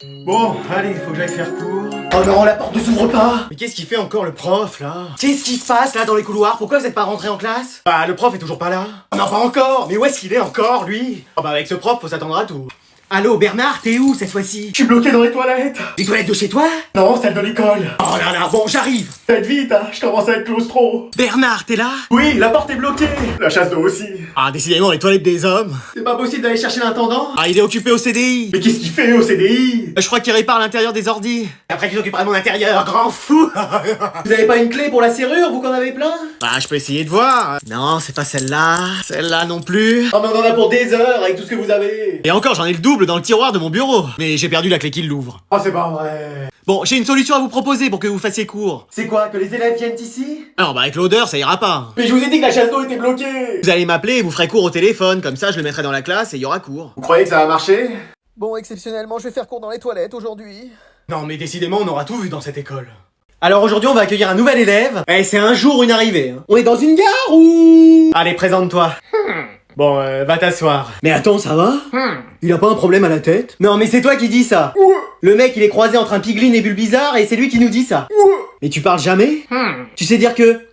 Bon, allez, faut que j'aille faire cours. Oh non, la porte ne s'ouvre pas. Mais qu'est-ce qu'il fait encore le prof, là? Qu'est-ce qui se passe, là, dans les couloirs? Pourquoi vous êtes pas rentré en classe? Bah, le prof est toujours pas là. Oh non, pas encore. Mais où est-ce qu'il est encore, lui? Oh bah, avec ce prof, faut s'attendre à tout. Allô, Bernard, t'es où, cette fois-ci? Je suis bloqué dans les toilettes. Les toilettes de chez toi? Non, celle de l'école. Oh là là, bon, j'arrive. Faites vite, hein, je commence à être claustro. Bernard, t'es là? Oui, la porte est bloquée. La chasse d'eau aussi. Ah, décidément, les toilettes des hommes. C'est pas possible d'aller chercher l'intendant? Ah, il est occupé au CDI. Mais qu'est-ce qu'il fait au CDI? Je crois qu'il répare l'intérieur des ordis. Et après qu'il s'occupera de mon intérieur, grand fou. Vous avez pas une clé pour la serrure, vous qu'en avez plein? Bah, je peux essayer de voir. Non, c'est pas celle-là. Celle-là non plus. Oh, mais on en a pour des heures avec tout ce que vous avez. Et encore, j'en ai le double dans le tiroir de mon bureau. Mais j'ai perdu la clé qui l'ouvre. Oh, c'est pas vrai. Bon, j'ai une solution à vous proposer pour que vous fassiez cours. C'est quoi, que les élèves viennent ici? Non, bah avec l'odeur, ça ira pas. Mais je vous ai dit que la chasse d'eau était bloquée. Vous allez m'appeler et vous ferez cours au téléphone, comme ça je le mettrai dans la classe et il y aura cours. Vous croyez que ça va marcher? Bon, exceptionnellement, je vais faire cours dans les toilettes aujourd'hui. Non, mais décidément, on aura tout vu dans cette école. Alors aujourd'hui, on va accueillir un nouvel élève. Eh, c'est un jour une arrivée. Hein. On est dans une gare ou... Allez, présente-toi. Bon, va t'asseoir. Mais attends, ça va? Il a pas un problème à la tête? Non, mais c'est toi qui dis ça. Le mec, il est croisé entre un piglin et Bulbizarre et c'est lui qui nous dit ça. Mais tu parles jamais? Tu sais dire que...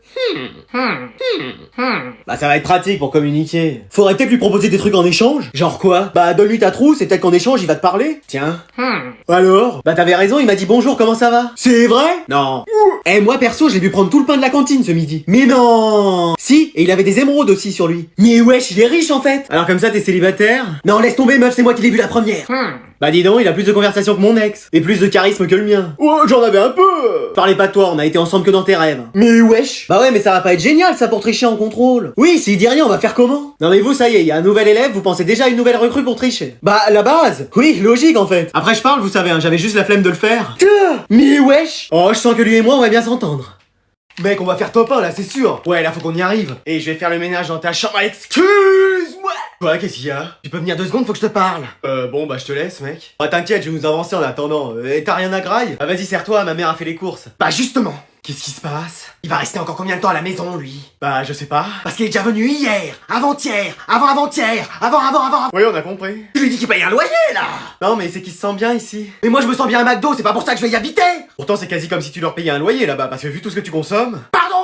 Bah ça va être pratique pour communiquer. Faudrait peut-être lui proposer des trucs en échange. Genre quoi? Bah donne-lui ta trousse et peut-être qu'en échange il va te parler. Tiens. Alors? Bah t'avais raison, il m'a dit bonjour, comment ça va? C'est vrai? Non. Eh moi perso, j'ai dû prendre tout le pain de la cantine ce midi. Mais non. Si, et il avait des émeraudes aussi sur lui. Mais wesh, il est riche en fait. Alors comme ça t'es célibataire? Non, laisse tomber meuf, c'est moi qui l'ai vu la première. Bah dis donc, il a plus de conversation que mon ex. Et plus de charisme que le mien. Oh, j'en avais un peu. Parlez pas de toi, on a été ensemble que dans tes rêves. Mais wesh. Bah ouais, mais ça va pas être génial ça pour tricher en contrôle. Oui, s'il dit rien, on va faire comment? Non mais vous, ça y est, il y a un nouvel élève, vous pensez déjà à une nouvelle recrue pour tricher. Bah, la base. Oui, logique en fait. Après je parle, vous savez, hein, j'avais juste la flemme de le faire. Mais wesh. Oh, je sens que lui et moi, on va bien s'entendre. Mec, on va faire top 1 là, c'est sûr. Ouais, là faut qu'on y arrive. Et je vais faire le ménage dans ta chambre. Excuse-moi. Quoi, qu'est-ce qu'il y a? Tu peux venir 2 secondes, faut que je te parle. Bon, bah je te laisse, mec. Bah t'inquiète, je vais nous avancer en attendant. Et t'as rien à graille? Ah vas-y, serre-toi, ma mère a fait les courses. Bah justement. Qu'est-ce qui se passe? Il va rester encore combien de temps à la maison, lui? Bah, je sais pas. Parce qu'il est déjà venu hier, avant-hier, avant-avant-hier, avant. Oui, on a compris. Je lui dis qu'il paye un loyer, là. Non, mais c'est qu'il se sent bien ici. Mais moi, je me sens bien à McDo, c'est pas pour ça que je vais y habiter. Pourtant, c'est quasi comme si tu leur payais un loyer, là-bas, parce que vu tout ce que tu consommes... Pardon?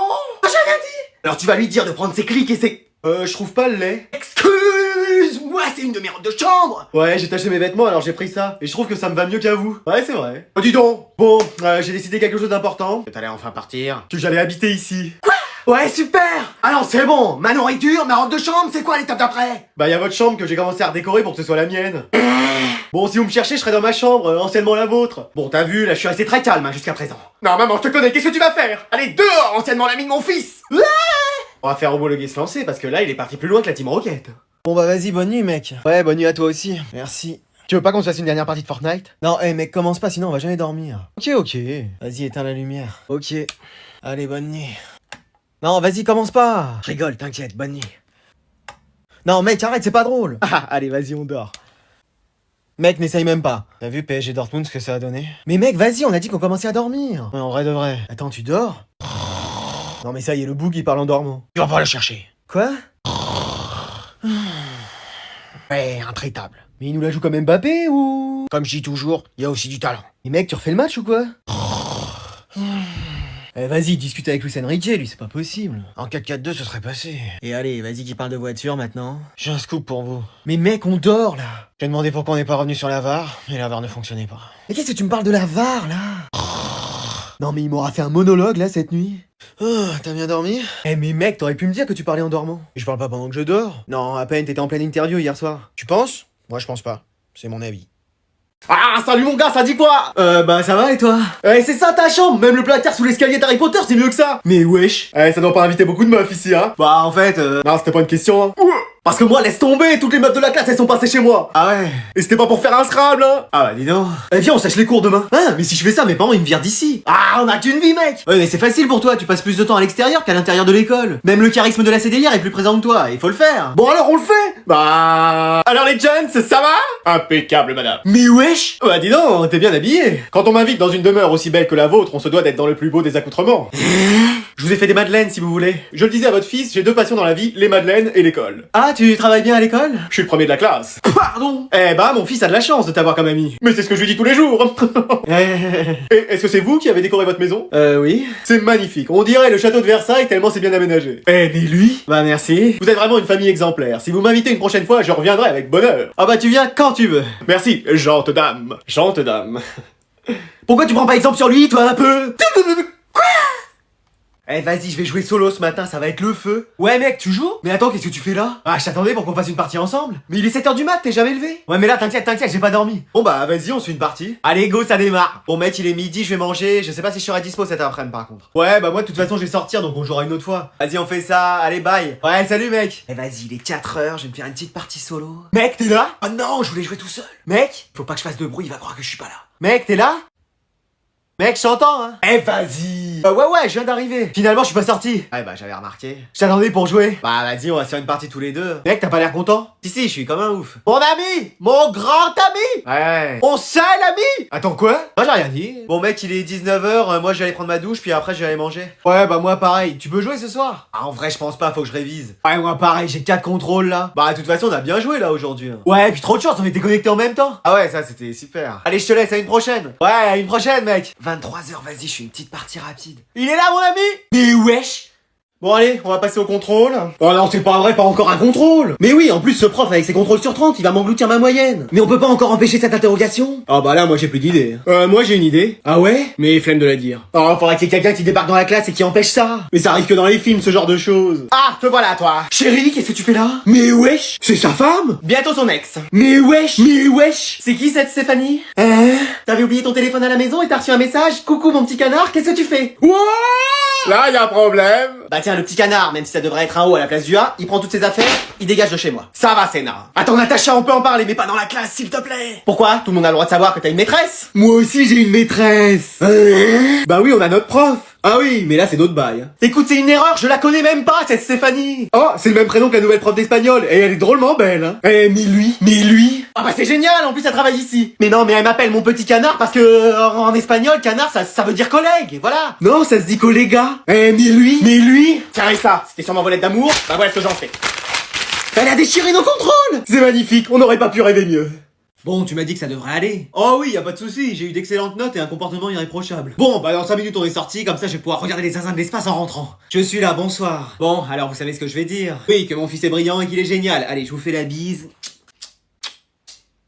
J'ai rien dit. Alors tu vas lui dire de prendre ses clics et ses... je trouve pas le lait. Excuse-moi, c'est une de mes robes de chambre. Ouais, j'ai taché mes vêtements, alors j'ai pris ça. Et je trouve que ça me va mieux qu'à vous. Ouais, c'est vrai. Oh, dis donc. Bon, j'ai décidé quelque chose d'important. T'allais enfin partir. Que j'allais habiter ici. Quoi? Ouais, super. Alors c'est bon. Ma nourriture, ma robe de chambre, c'est quoi l'étape d'après? Bah, y a votre chambre que j'ai commencé à redécorer pour que ce soit la mienne. Bon, si vous me cherchez, je serai dans ma chambre, anciennement la vôtre. Bon, t'as vu, là, je suis assez très calme, hein, jusqu'à présent. Non, maman, je te connais, qu'est-ce que tu vas faire? Allez, dehors, anciennement l'ami de mon fils. On va faire homologuer se lancer, parce que là, il est parti plus loin que la Team Rocket. Bon bah vas-y, bonne nuit mec. Ouais, bonne nuit à toi aussi. Merci. Tu veux pas qu'on se fasse une dernière partie de Fortnite? Non, mec, commence pas, sinon on va jamais dormir. Ok. Vas-y, éteins la lumière. Ok. Allez, bonne nuit. Non, vas-y, commence pas. Je rigole, t'inquiète, bonne nuit. Non, mec, arrête, c'est pas drôle. Ah, allez, vas-y, on dort. Mec, n'essaye même pas. T'as vu PSG Dortmund, ce que ça a donné? Mais mec, vas-y, on a dit qu'on commençait à dormir. Ouais, en vrai de vrai. Attends, tu dors? Non mais ça y est, le boug il parle en dormant. Tu vas pas le chercher. Quoi? Ouais, intraitable. Mais il nous la joue comme Mbappé ou... Comme je dis toujours, il y a aussi du talent. Mais mec, tu refais le match ou quoi? Vas-y, discute avec Luis Enrique, lui, c'est pas possible. En 4-4-2, ce serait passé. Et allez, vas-y, qui parle de voiture maintenant. J'ai un scoop pour vous. Mais mec, on dort là. J'ai demandé pourquoi on n'est pas revenu sur la VAR, et la VAR ne fonctionnait pas. Mais qu'est-ce que tu me parles de la VAR là? Non mais il m'aura fait un monologue là cette nuit. Oh, t'as bien dormi? Mais mec, t'aurais pu me dire que tu parlais en dormant. Et je parle pas pendant que je dors. Non, à peine, t'étais en pleine interview hier soir. Tu penses? Moi je pense pas. C'est mon avis. Ah, salut mon gars, ça dit quoi? Bah ça va et toi? C'est ça ta chambre, même le placard sous l'escalier d'Harry Potter c'est mieux que ça. Mais wesh. Ça doit pas inviter beaucoup de meufs ici, hein. Bah en fait, non c'était pas une question, hein. Parce que moi, laisse tomber, toutes les meufs de la classe elles sont passées chez moi. Ah ouais? Et c'était pas pour faire un Scrabble, hein. Ah bah dis donc. Viens on sèche les cours demain. Ah mais si je fais ça, mes parents ils me virent d'ici. Ah on a qu'une vie mec. Ouais mais c'est facile pour toi, tu passes plus de temps à l'extérieur qu'à l'intérieur de l'école. Même le charisme de la CDR est plus présent que toi, il faut le faire. Bon alors on le fait. Bah... Alors les gents, ça va? Impeccable madame. Mais wesh. Bah dis donc, t'es bien habillé. Quand on m'invite dans une demeure aussi belle que la vôtre, on se doit d'être dans le plus beau des accoutrements. Je vous ai fait des madeleines si vous voulez. Je le disais à votre fils, j'ai deux passions dans la vie, les madeleines et l'école. Ah, tu travailles bien à l'école? Je suis le premier de la classe. Pardon. Eh bah, mon fils a de la chance de t'avoir comme ami. Mais c'est ce que je lui dis tous les jours. Et est-ce que c'est vous qui avez décoré votre maison? Oui. C'est magnifique. On dirait le château de Versailles tellement c'est bien aménagé. Eh, mais lui? Bah merci. Vous êtes vraiment une famille exemplaire. Si vous m'invitez une prochaine fois, je reviendrai avec bonheur. Ah bah tu viens quand tu veux. Merci, gente dame. Gente dame. Pourquoi tu prends pas exemple sur lui, toi, un peu? Quoi? Eh vas-y, je vais jouer solo ce matin, ça va être le feu. Ouais mec, tu joues? Mais attends, qu'est-ce que tu fais là? Ah, je t'attendais pour qu'on fasse une partie ensemble. Mais il est 7h du mat, t'es jamais levé? Ouais mais là, t'inquiète, j'ai pas dormi. Bon bah vas-y, on se fait une partie. Allez go, ça démarre. Bon mec, il est midi, je vais manger. Je sais pas si je serai dispo cet après-midi par contre. Ouais bah moi de toute façon je vais sortir donc on jouera une autre fois. Vas-y, on fait ça, allez bye. Ouais, salut mec. Eh vas-y, il est 4h, je vais me faire une petite partie solo. Mec, t'es là? Oh non, je voulais jouer tout seul. Mec, faut pas que je fasse de bruit, il va croire que je suis pas là. Mec, t'es là? Mec, je t'entends, hein. Eh, vas-y. Ouais, je viens d'arriver. Finalement, je suis pas sorti. Ouais, bah, j'avais remarqué. Je t'attendais pour jouer. Bah, vas-y, on va se faire une partie tous les deux. Mec, t'as pas l'air content? Si, je suis comme un ouf. Mon ami! Mon grand ami! Ouais. Mon seul ami! Attends, quoi? Moi, j'ai rien dit. Bon, mec, il est 19h, moi, je vais aller prendre ma douche, puis après, je vais aller manger. Ouais, bah, moi, pareil. Tu peux jouer ce soir? Ah, en vrai, je pense pas, faut que je révise. Ouais, moi, pareil, j'ai 4 contrôles, là. Bah, de toute façon, on a bien joué, là, aujourd'hui. Ouais, puis trop de chance, on était connectés en même temps. Ah ouais, ça, c'était super. Allez, je te laisse, à une prochaine. Ouais, à une prochaine, mec. 23h, vas-y, je fais une petite partie rapide. Il est là, mon ami? Mais wesh! Bon allez, on va passer au contrôle. Oh non, c'est pas vrai, pas encore un contrôle. Mais oui, en plus ce prof avec ses contrôles sur 30, il va m'engloutir ma moyenne. Mais on peut pas encore empêcher cette interrogation? Ah bah là, moi j'ai plus d'idée. Moi j'ai une idée. Ah ouais? Mais flemme de la dire. Oh, faudrait qu'il y ait quelqu'un qui débarque dans la classe et qui empêche ça. Mais ça arrive que dans les films, ce genre de choses. Ah, te voilà toi. Chérie, qu'est-ce que tu fais là? Mais wesh, c'est sa femme? Bientôt son ex. Mais wesh. C'est qui cette Stéphanie? T'avais oublié ton téléphone à la maison et t'as reçu un message? Coucou mon petit canard, qu'est-ce que tu fais? What? Là, y a un problème. Bah tiens, le petit canard, même si ça devrait être un O à la place du A, il prend toutes ses affaires, il dégage de chez moi. Ça va, Sénat. Attends, Natacha, on peut en parler, mais pas dans la classe, s'il te plaît. Pourquoi? Tout le monde a le droit de savoir que t'as une maîtresse? Moi aussi, j'ai une maîtresse. Bah oui, on a notre prof. Ah oui, mais là, c'est d'autres bails. Écoute, c'est une erreur, je la connais même pas, cette Stéphanie. Oh, c'est le même prénom que la nouvelle prof d'espagnol, et elle est drôlement belle, hein. Mais lui. Ah bah c'est génial, en plus, elle travaille ici. Mais non, mais elle m'appelle mon petit canard parce que, en espagnol, canard, ça veut dire collègue, voilà. Non, ça se dit colléga. Mais lui. Tiens, et ça, c'était sur ma volette d'amour, bah voilà ce que j'en fais. Elle a déchiré nos contrôles. C'est magnifique, on n'aurait pas pu rêver mieux. Bon, tu m'as dit que ça devrait aller. Oh oui, y a pas de souci, j'ai eu d'excellentes notes et un comportement irréprochable. Bon, bah dans 5 minutes on est sorti, comme ça je vais pouvoir regarder les zinzins de l'espace en rentrant. Je suis là, bonsoir. Bon, alors vous savez ce que je vais dire. Oui, que mon fils est brillant et qu'il est génial. Allez, je vous fais la bise.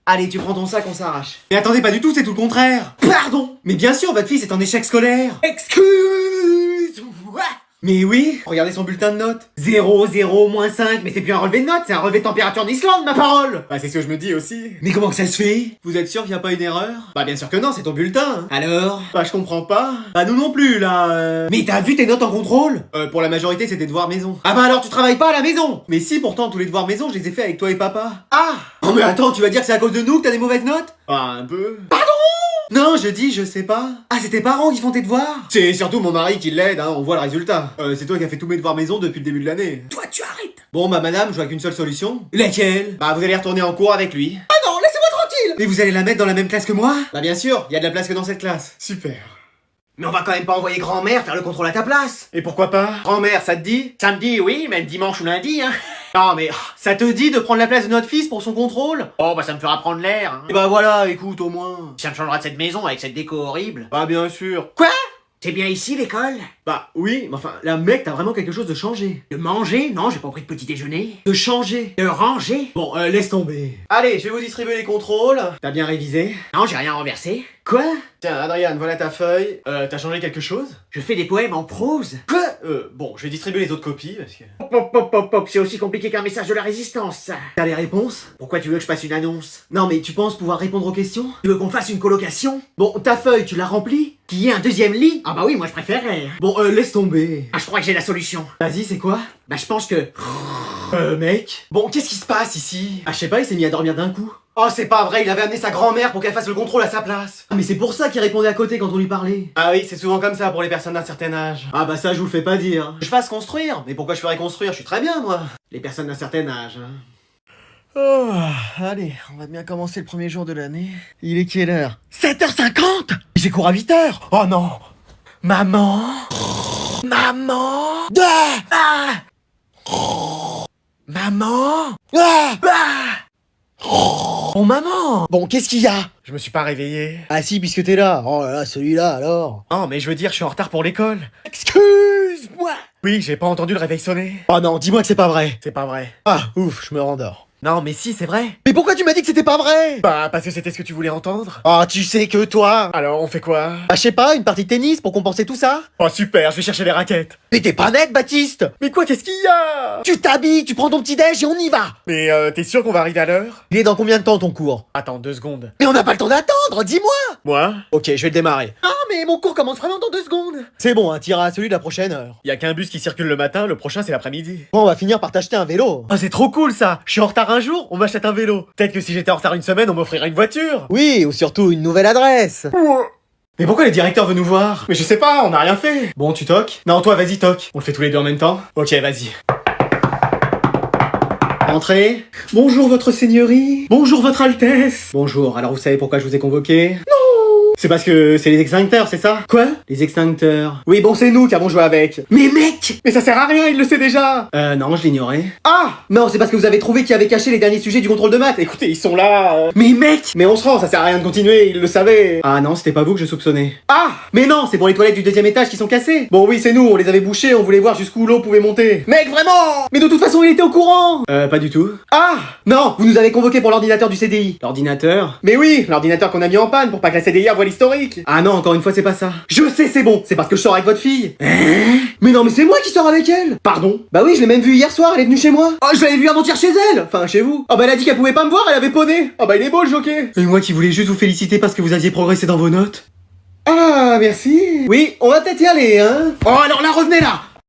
Allez, tu prends ton sac, on s'arrache. Mais attendez, pas du tout, c'est tout le contraire. Pardon. Mais bien sûr, votre fils est en échec scolaire. Excuse-moi. Mais oui, regardez son bulletin de notes. 0, 0, moins 5, mais c'est plus un relevé de notes, c'est un relevé de température d'Islande, ma parole. Bah c'est ce que je me dis aussi. Mais comment que ça se fait? Vous êtes sûr qu'il n'y a pas une erreur? Bah bien sûr que non, c'est ton bulletin. Hein. Alors? Bah je comprends pas. Bah nous non plus, là. Mais t'as vu tes notes en contrôle? Pour la majorité, c'était devoirs maison. Ah bah alors tu travailles pas à la maison? Mais si, pourtant, tous les devoirs maison, je les ai fait avec toi et papa. Ah! Oh mais attends, tu vas dire que c'est à cause de nous que t'as des mauvaises notes? Ah, un peu. Pardon? Non, je dis, je sais pas. Ah, c'est tes parents qui font tes devoirs? C'est surtout mon mari qui l'aide, hein, on voit le résultat. C'est toi qui as fait tous mes devoirs maison depuis le début de l'année. Toi, tu arrêtes. Bon, bah madame, je vois qu'une seule solution. Laquelle? Bah vous allez retourner en cours avec lui. Ah non, laissez-moi tranquille. Mais vous allez la mettre dans la même classe que moi? Bah bien sûr, y a de la place que dans cette classe. Super. Mais on va quand même pas envoyer grand-mère faire le contrôle à ta place. Et pourquoi pas? Grand-mère, ça te dit? Samedi, oui, même dimanche ou lundi, hein. Non mais, ça te dit de prendre la place de notre fils pour son contrôle? Oh bah ça me fera prendre l'air, hein. Et bah voilà, écoute, au moins. Ça me changera de cette maison avec cette déco horrible. Bah bien sûr. Quoi? T'es bien ici, l'école? Bah oui, mais enfin, là mec, t'as vraiment quelque chose de changé. De manger? Non, j'ai pas pris de petit déjeuner. De changer. De ranger? Bon, laisse tomber. Allez, je vais vous distribuer les contrôles. T'as bien révisé? Non, j'ai rien renversé. Quoi? Tiens, Adrien, voilà ta feuille. T'as changé quelque chose? Je fais des poèmes en prose. Quoi? Bon, je vais distribuer les autres copies, parce que... Pop, c'est aussi compliqué qu'un message de la résistance, ça. T'as les réponses? Pourquoi tu veux que je fasse une annonce? Non, mais tu penses pouvoir répondre aux questions? Tu veux qu'on fasse une colocation? Bon, ta feuille, tu l'as remplie? Qu'il y ait un deuxième lit? Ah bah oui, moi je préférerais. Bon, laisse tomber. Ah, je crois que j'ai la solution. Vas-y, c'est quoi? Bah je pense que... mec. Bon, qu'est-ce qui se passe ici? Ah, je sais pas, il s'est mis à dormir d'un coup. Oh, c'est pas vrai, il avait amené sa grand-mère pour qu'elle fasse le contrôle à sa place. Ah, mais c'est pour ça qu'il répondait à côté quand on lui parlait. Ah oui, c'est souvent comme ça pour les personnes d'un certain âge. Ah bah ça, je vous le fais pas dire. Je fasse construire. Mais pourquoi je ferais construire? Je suis très bien, moi. Les personnes d'un certain âge, hein. Oh, allez, on va bien commencer le premier jour de l'année. Il est quelle heure? 7h50. J'ai cours à 8h. Oh non. Maman. Maman. Ah. Ah. Maman. Ah. Ah. Oh maman. Bon, qu'est-ce qu'il y a? Je me suis pas réveillé. Ah si, puisque t'es là. Oh là là, celui-là alors. Non, mais je veux dire, je suis en retard pour l'école. Excuse-moi. Oui, j'ai pas entendu le réveil sonner. Oh non, dis-moi que c'est pas vrai. C'est pas vrai. Ah, ouf, je me rendors. Non, mais si, c'est vrai. Mais pourquoi tu m'as dit que c'était pas vrai? Bah, parce que c'était ce que tu voulais entendre. Ah, tu sais que toi. Alors, on fait quoi? Ah, je sais pas, une partie de tennis pour compenser tout ça? Oh, super, je vais chercher les raquettes. Mais t'es pas net, Baptiste. Mais quoi, qu'est-ce qu'il y a? Tu t'habilles, tu prends ton petit déj et on y va. Mais t'es sûr qu'on va arriver à l'heure? Il est dans combien de temps ton cours? Attends, 2 secondes. Mais on n'a pas le temps d'attendre, dis-moi. Moi? Ok, je vais le démarrer. Ah, mais mon cours commence vraiment dans 2 secondes. C'est bon, hein, t'iras à celui de la prochaine heure. Y a qu'un bus qui circule le matin, le prochain c'est l'après-midi. Bon, on va finir par t'acheter un vélo. Oh, c'est trop cool ça. Je suis en retard un jour, on m'achète un vélo. Peut-être que si j'étais en retard une semaine, on m'offrirait une voiture. Oui, ou surtout une nouvelle adresse. Mais pourquoi le directeur veut nous voir? Mais je sais pas, on n'a rien fait. Bon, tu toques? Non, toi, vas-y, toque. On le fait tous les deux en même temps? Ok, vas-y. Entrez. Bonjour, votre seigneurie. Bonjour, votre altesse. Bonjour, alors vous savez pourquoi je vous ai convoqué? Non. C'est parce que c'est les extincteurs, c'est ça? Quoi? Les extincteurs. Oui, bon, c'est nous qui avons joué avec. Mais mec! Mais ça sert à rien, il le sait déjà. Non, je l'ignorais. Ah! Non, c'est parce que vous avez trouvé qui avait caché les derniers sujets du contrôle de maths. Écoutez, ils sont là. Mais mec! Mais on se rend, ça sert à rien de continuer, il le savait. Ah non, c'était pas vous que je soupçonnais. Ah! Mais non, c'est pour les toilettes du 2e étage qui sont cassées. Bon, oui, c'est nous, on les avait bouchées, on voulait voir jusqu'où l'eau pouvait monter. Mec, vraiment! Mais de toute façon, il était au courant. Pas du tout. Ah! Non, vous nous avez convoqué pour l'ordinateur du CDI. L'ordinateur? Mais oui, l'ordinateur qu'on a mis en panne pour pas que la CDI voit l'historique. Ah non, encore une fois, c'est pas ça. Je sais, c'est bon, c'est parce que je sors avec votre fille. Mais non, mais c'est moi qui sors avec elle. Pardon? Bah oui, je l'ai même vue hier soir, elle est venue chez moi. Oh, je l'avais vue avant-hier chez elle. Enfin, chez vous. Oh bah elle a dit qu'elle pouvait pas me voir, elle avait poney. Oh bah il est beau le jockey. Et moi qui voulais juste vous féliciter parce que vous aviez progressé dans vos notes. Ah, merci. Oui, on va peut-être y aller, hein. Oh, alors là, revenez là.